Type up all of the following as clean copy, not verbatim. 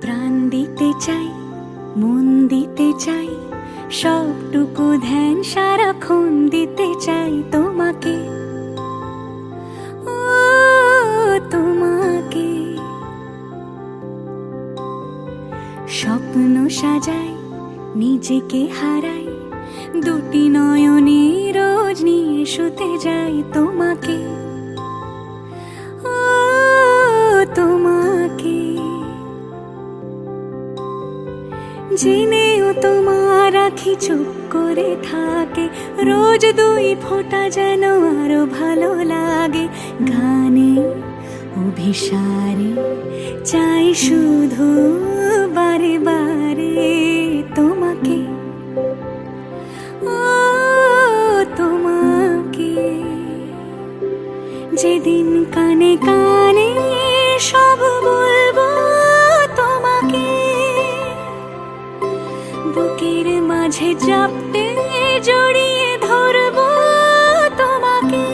প্রাণ দিতে চাই, মন দিতে চাই, সবটুকু ধ্যান সারাক্ষণ দিতে চাই তোমাকে, ও তোমাকে। স্বপ্ন সাজাই, নিজেকে হারাই, দুটি নয়নে রোজ নিয়ে শুতে যাই তোমাকে, ও তোমাকে। জেনেও তোমার আখি চুপ করে থাকে, রোজ দুই ফোঁটা যেন আরো ভালো লাগে। গানে অভিসারে চাই শুধু বারে বারে তোমাকে, ও তোমাকে। যেদিন কানে কানে সব বলবো তোমাকে, বুকের মাঝে চাপতে জড়িয়ে ধরবো তোমাকে।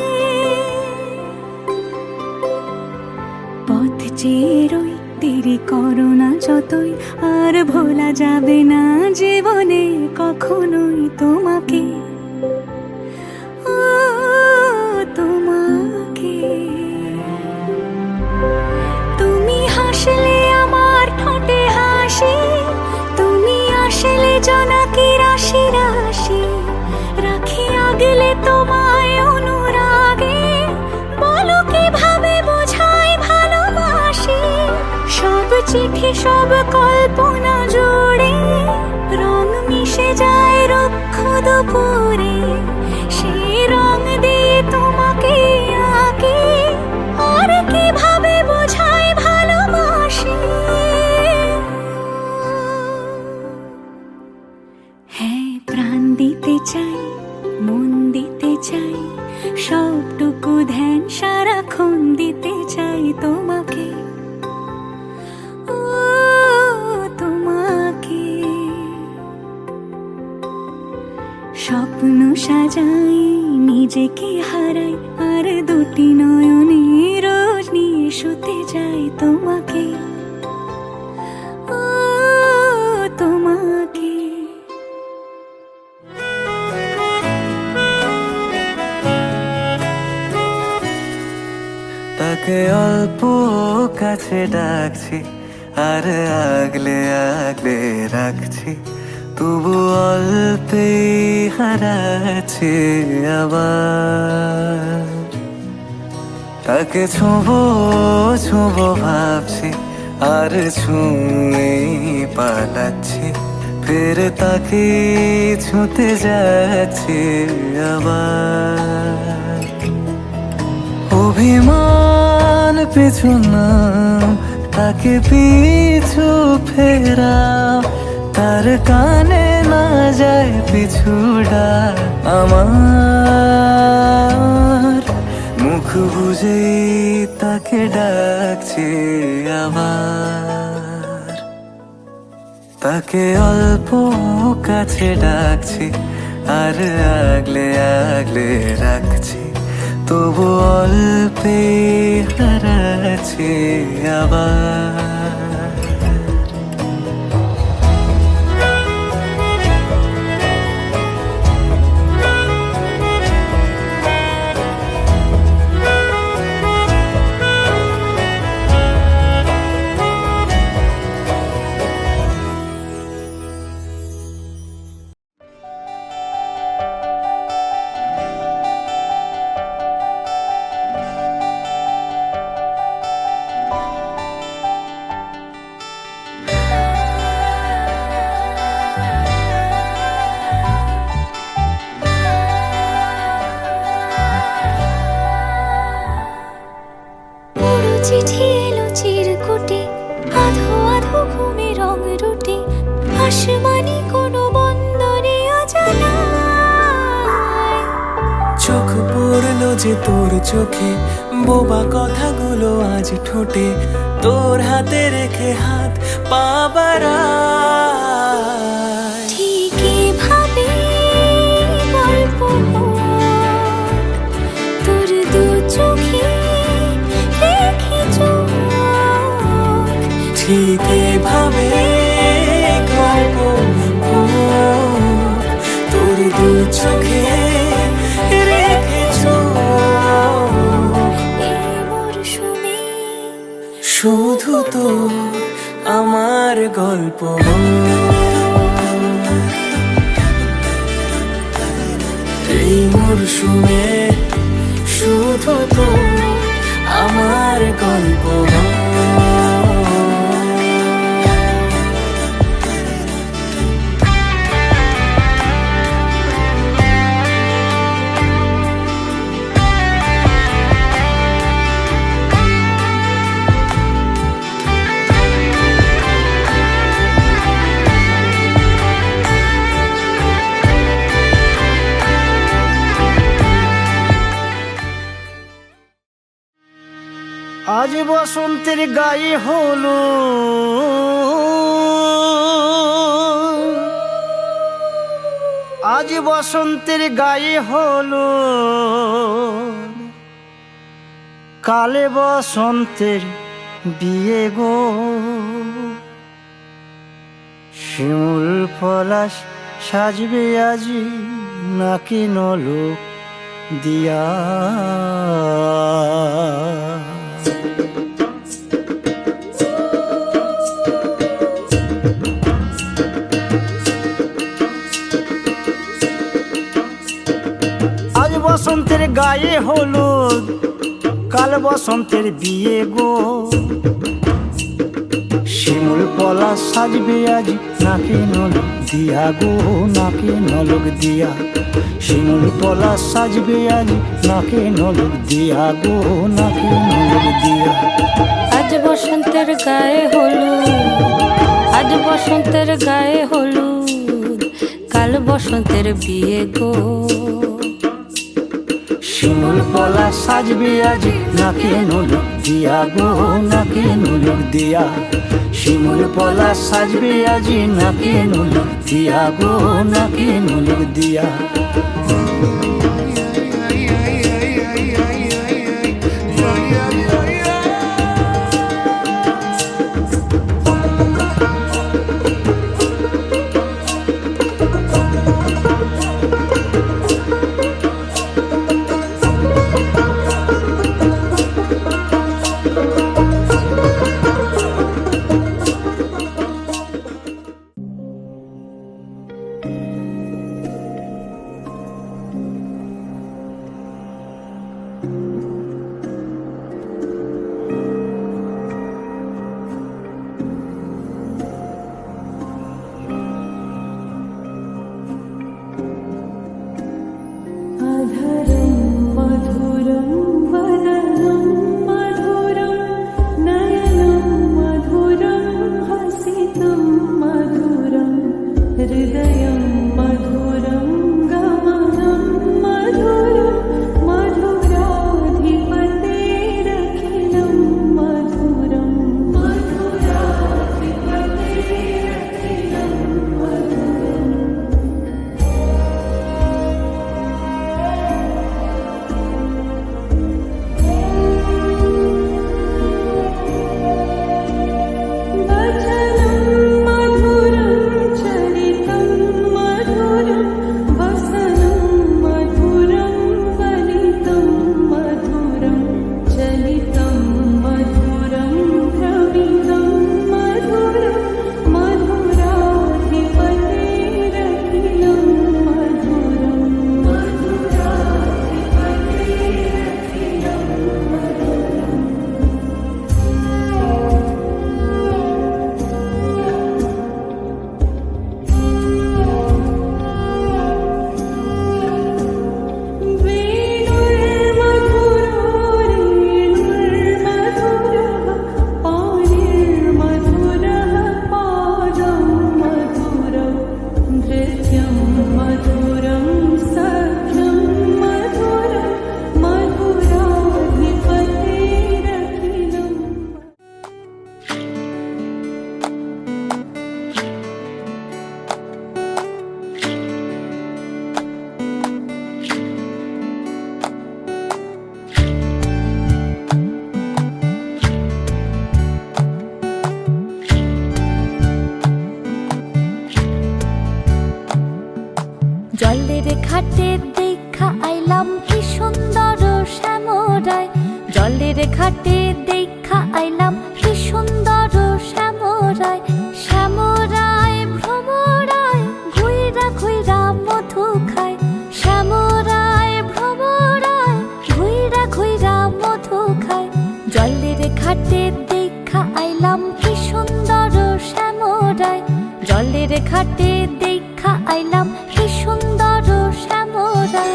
পথ চেয়ে রই, দেরি করো না যতই, আর ভোলা যাবে না জীবনে কখনোই তোমাকে, ও তোমাকে। তুমি হাসলে আমার ঠোঁটে হাসি, তুমি আসলে জোনাকি রাশি রাশি, রাখি আগলে তোমায় অনুরাগে, বলো কিভাবে বোঝাই ভালোবাসি। সব চিঠি সব কল্পনা জুড়ে রং মিশে যায় রুক্ষ দুপুরে, সেই রং দিয়ে তোমাকে আঁকি, আর কিভাবে বোঝাই ভালোবাসি। হ্যাঁ, প্রাণ দিতে চাই, মন দিতে চাই, সবটুকু ধ্যান সারাক্ষণ দিতে চাই তোমাকে, ও তোমাকে। স্বপ্ন সাজাই, নিজেকে হারাই, আর দুটি নয়নে রোজ নিয়ে শুতে যাই তোমাকে, ও তোমাকে। তাকে অল্প কাছে ডাকছি, আর আগলে আগলে রাখছি, তবু অল্পে হারাচ্ছি আবার। তাকে ছোঁবো ছোঁবো ভাবছি, আর ছুঁয়ে পালাচ্ছি, ফের তাকে ছুঁতে যাচ্ছি আবার। অভিমান পিছু নাম, তাকে পিছু ফেরাও, তার কানে না যায় পিছুডা আমার। মুখ বুঝেই তাকে ডাকছি আবার। তাকে অল্প কাছে ডাকছি, আর আগলে আগলে রাখছি, তবু অল্পে হারাচ্ছি আবার। চিঠি এলো চিরকুটে, আধো আধো ঘুমে রং রুটে, আসমানি কোনো বন্দরে অজানায়। চোখ পড়লো যে তোর চোখে, বোবা কথাগুলো আজ ঠোঁটে, তোর হাতে রেখে হাত পা বাড়ায়। ঠিকই ভাবে গল্প হোক, তোর দু চোখে রেখে চোখ। দিকে ভাবে গল্প তোর দু চোখে রেখেছ এই মরশুমে শুধু তো আমার গল্প এই মরশুমে শুধু তো আমার গল্প আজ বসন্তের গায়ে হলো আজ বসন্তের গায়ে হলো কালে বসন্তের বিয়ে গো শিমুল পলাশ সাজবে আজি নাকি নলোক দিয়া আজ বসন্তের গায়ে হলুদ কাল বসন্তের বিয়ে গো শিমুল পলাশ সাজবে আজ নাকে নলক দিয়া গো নাকে নলক দিয়া শিমুল পলাশ সাজবে আজ নাকে নলক দিয়া গো নাকে নলক দিয়া আজ বসন্তের গায়ে হলুদ আজ বসন্তের গায়ে হলুদ কাল বসন্তের বিয়ে গো শিমুল পলাশ সাজবে আজ নাকে নলক দিয়া গো নাকে নলক দিয়া শিমুল পলাশ সাজবে আজ নাকে নলক দিয়া গো নাকে নলক দিয়া ঘাটে দেখা আইলাম কি সুন্দর শ্যামরায়, জলের ঘাটে দেখা আইলাম কি সুন্দর শ্যামরায়। শ্যামরায় ভ্রমরায় ঘুইরা ঘুইরা মধু খায়, শ্যামরায় ভ্রমরায় ঘুইরা ঘুইরা মধু খায়। জলের ঘাটে দেখা আইলাম কি সুন্দর শ্যামরায়, জলের ঘাটে দেখা আইলাম কি সুন্দর শ্যামরায়।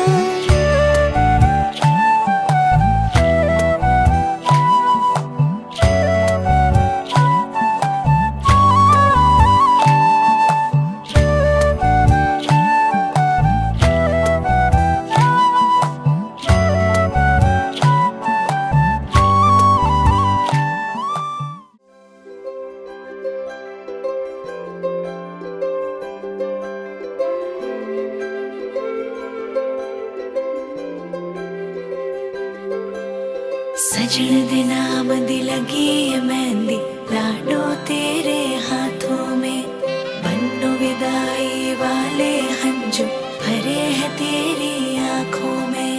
सजन दे नाम दी लगी है मेहंदी, लाडो तेरे हाथों में। बन्नो विदाई वाले हंजू भरे हैं तेरी आंखों में।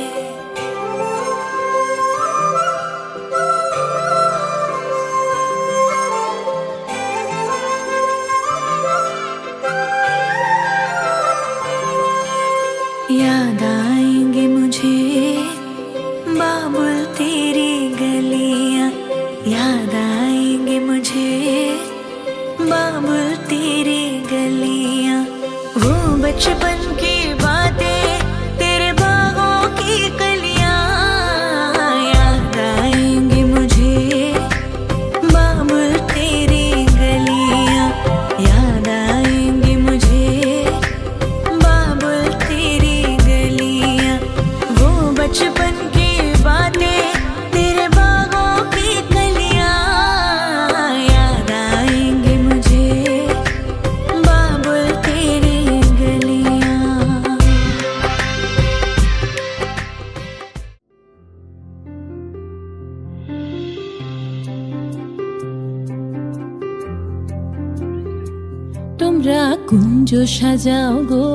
याद आएंगे मुझे बाबुल तेरी गलियां, याद आएंगे मुझे बाबुल तेरी गलियां। वो बचपन की बातें तेरे बागों की कलियां, याद आएंगे मुझे बाबुल तेरी गलियां। याद आएंगे मुझे बाबुल तेरी गलियां। वो बचपन की बातें तेरे बागों की कलियां, याद आएंगे मुझे बाबुल तेरी गलियां। তোমরা কুঞ্জ সাজাও গো,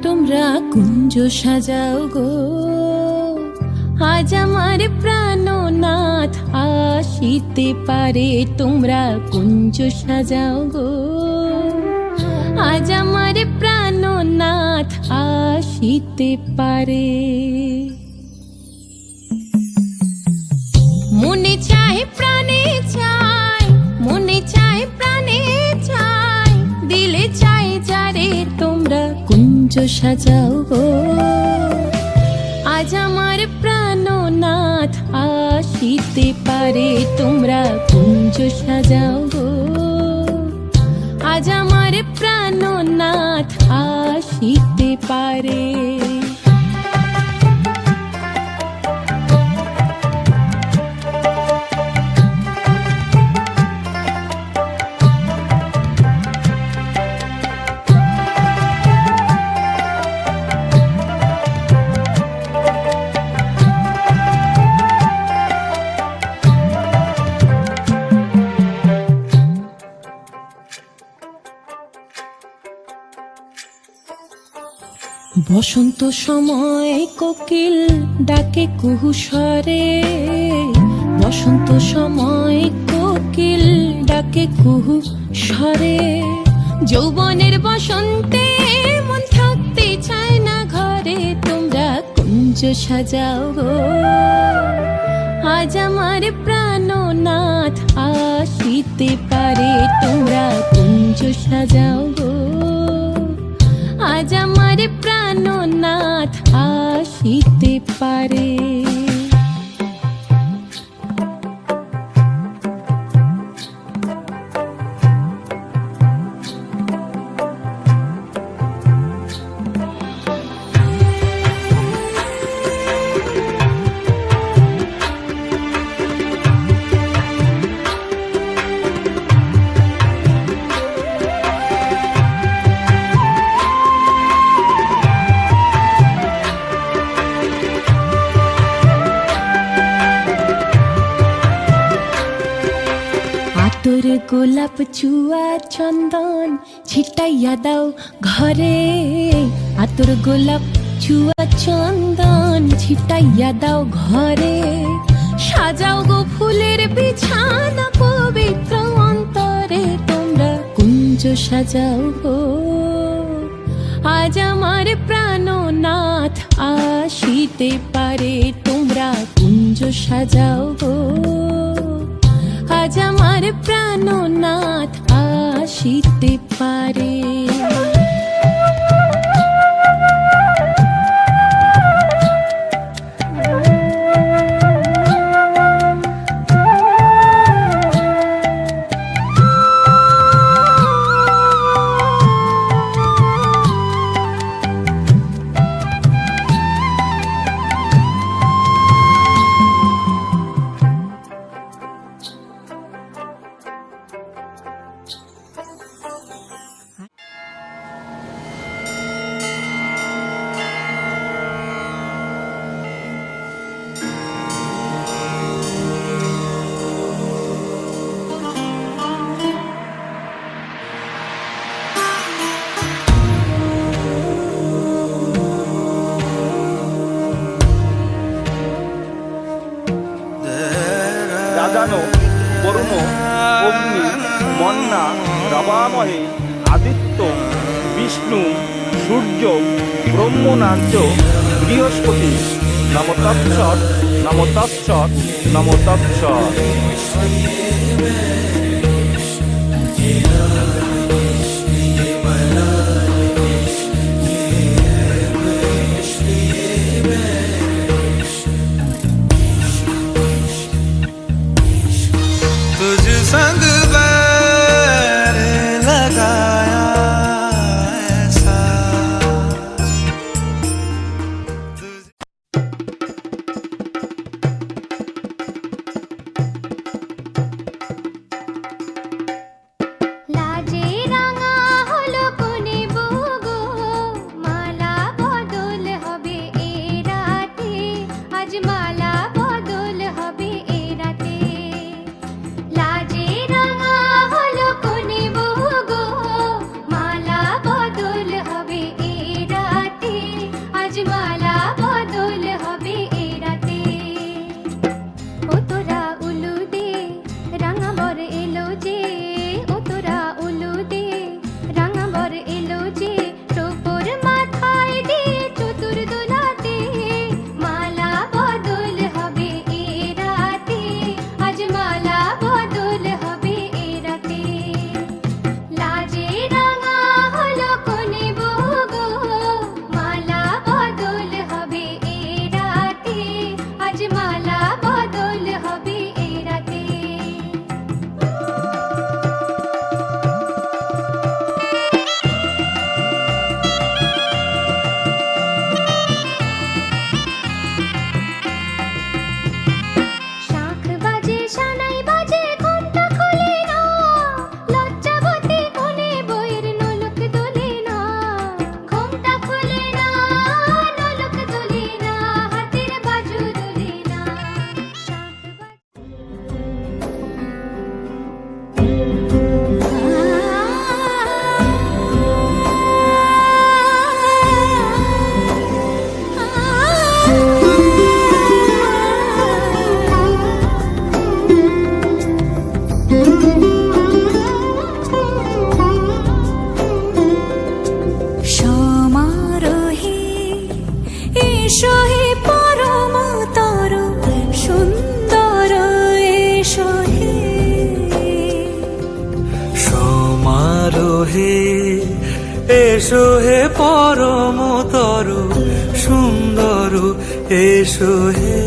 তোমরা কুঞ্জ সাজাও গো, আজ আমার প্রাণনাথ আসিতে পারে। তোমরা কুঞ্জ সাজাও গো, আজ আমার প্রাণনাথ আসিতে পারে। মনে চায় প্রাণে চায়, মনে চায় প্রাণে চায়, দিলে চায় যারে। তোমরা কুঞ্জ সাজাও গো, আজ আমার প্রাণনাথ আসিতে পারে। তোমরা কুঞ্জ সাজাও গো, আজ আমার প্রাণনাথ আসিতে পারে। বসন্ত সময় কোকিল ডাকে কুহু স্বরে, বসন্ত সময় কোকিল ডাকে কুহু স্বরে। যৌবনের বসন্তে মন থাকতে চায় না ঘরে। তোমরা কুঞ্জ সাজাও গো, আজ আমার প্রাণনাথ আসিতে পারে। তোমরা কুঞ্জ সাজাও গো, আজ আমার প্রাণনাথ আসিতে পারে। আতর গোলাপ চুয়া চন্দন ছিটাইয়া দাও ঘরে, আতর গোলাপ চুয়া চন্দন ছিটাইয়া দাও ঘরে, সাজাও গো ফুলের বিছানা পবিত্র অন্তরে, তোমরা কুঞ্জ সাজাও গো। আজ আমার প্রাণনাথ আসিতে পারে, তোমরা কুঞ্জ সাজাও গো। আজ আমার প্রাণনাথ আসিতে পারে। রাজানো বরুণ অগ্নি মন্না রবামহে আদিত্য বিষ্ণু সূর্য ব্রহ্মনার্য বৃহস্পতি নম তৎসৎ নম তৎসৎ নম তৎসৎ। तुझ संग बैर लगाया ऐसा। লাজে রাঙা হলো কোনে বগো, মালা বদল হবে এ রাতে, আজ মালা বদল হবে এ রাতে। লাজে রাঙা হলো কোনে বগো, মালা বদল হবে এ রাতে, আজ মালা বদল হবে এ রাতে। ও তোরা উলু দে রাঙা বর এলো যে, ও তোরা উলু দে রাঙা বর এলো যে, টোপর মাথায় দিয়ে চতুর দোলাতে, মালা বদল হবে এ রাতে, আজ মালা বদল হবে এ রাতে। লাজে রাঙা হলো কোনে বগো, মালা বদল হবে এ রাতে, আজ মালা বদল হবে এ রাতে। শাঁখ বাজে সানাই বাজে ঘুমটা খোলে না, লজ্জাবতী কোনে বইয়ের নোলক দোলে না, ঘুমটা খোলে না, নোলক দোলে না, হাতের বাজু দোলে না। শাঁখ সমারোহে এসো হে পরমতর সুন্দর এসো হে। সমারোহে এসো হে পরমতর সুন্দর এসো হে।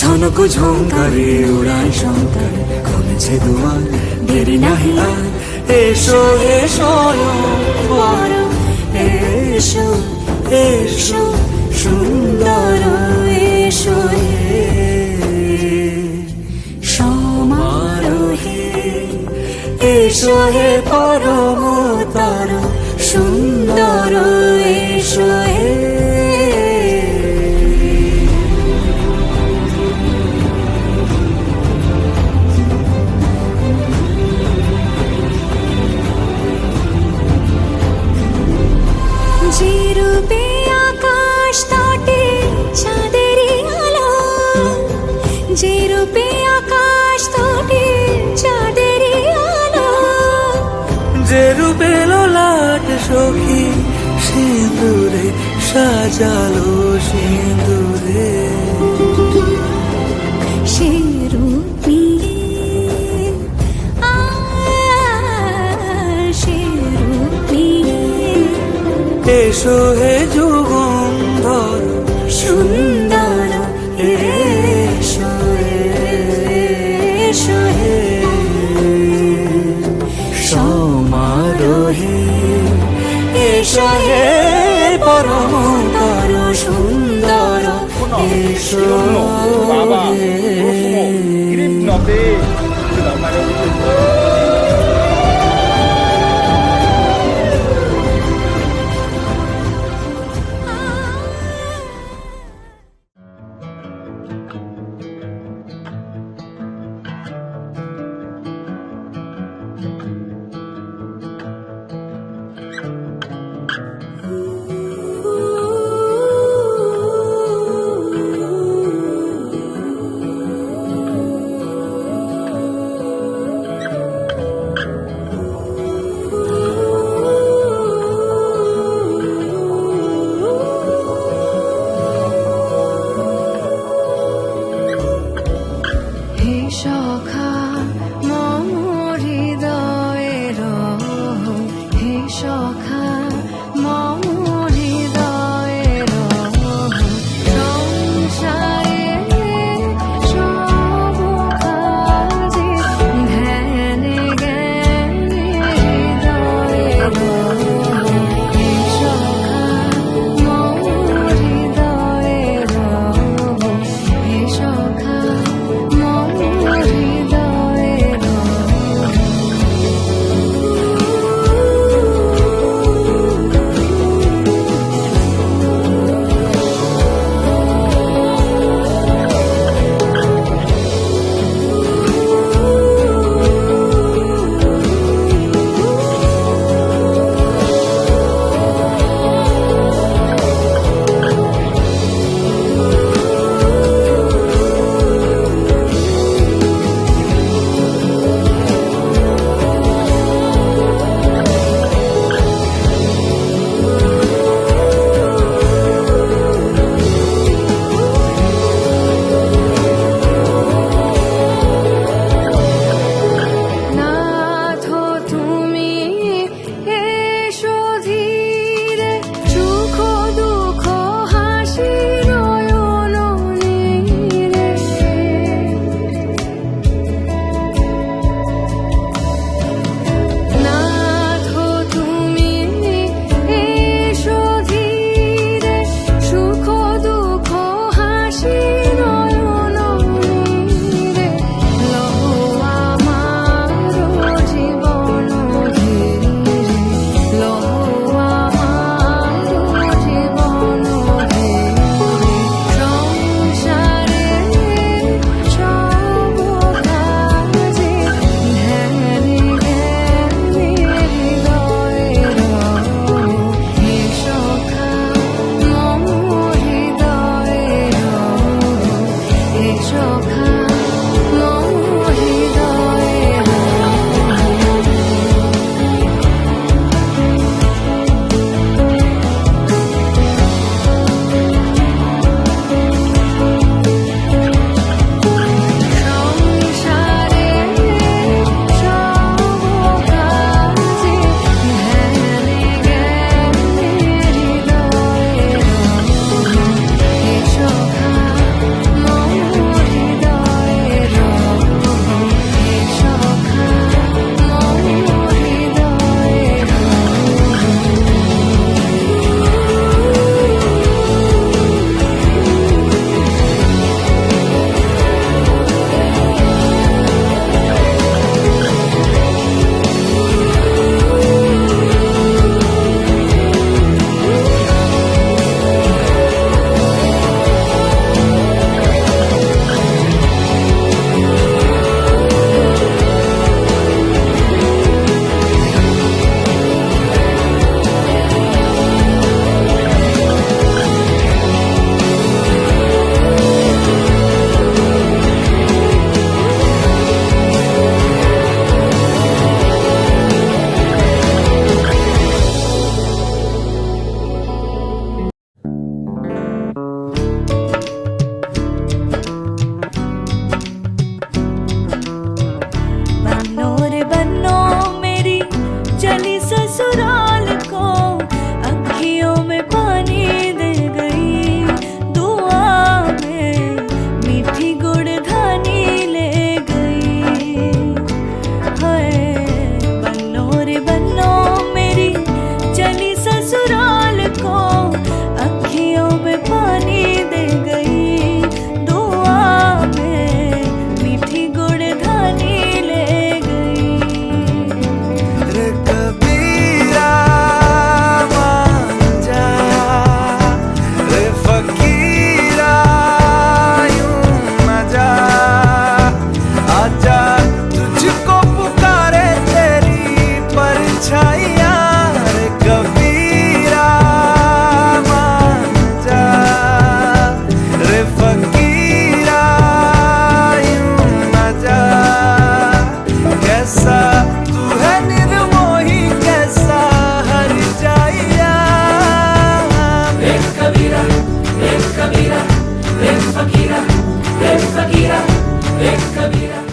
ঝনক ঝঙ্কারে উড়ায় শঙ্কর, খুলেছে দুয়ার দেরি নাহি আর। এসো হে স্বয়ং বর এসো এসো সুন্দর এসো হে। সমারোহে এসো হে পরমতর সুন্দর এসো হে। যে রূপে আকাশ তটে চাঁদেরই আলো, যে রূপে লোলাট সখী সিঁদুরে সাজালো সিঁদুরে। সে রূপ নিয়ে সে রূপ নিয়ে এসো হে যুগন্ধর সুন্দর এসো এসো হে সমারোহে এসো হে পরমতর সুন্দর এসো বাবা নবে হে সখা মম হৃদয়ের, হে সখা মম হৃদয়ের, সংসারের সব কাজে ধ্যানে জ্ঞানে হৃদয়ের, হে সখা মম হৃদয়ের, হে সখা মম হৃদয়ের। ভিড়া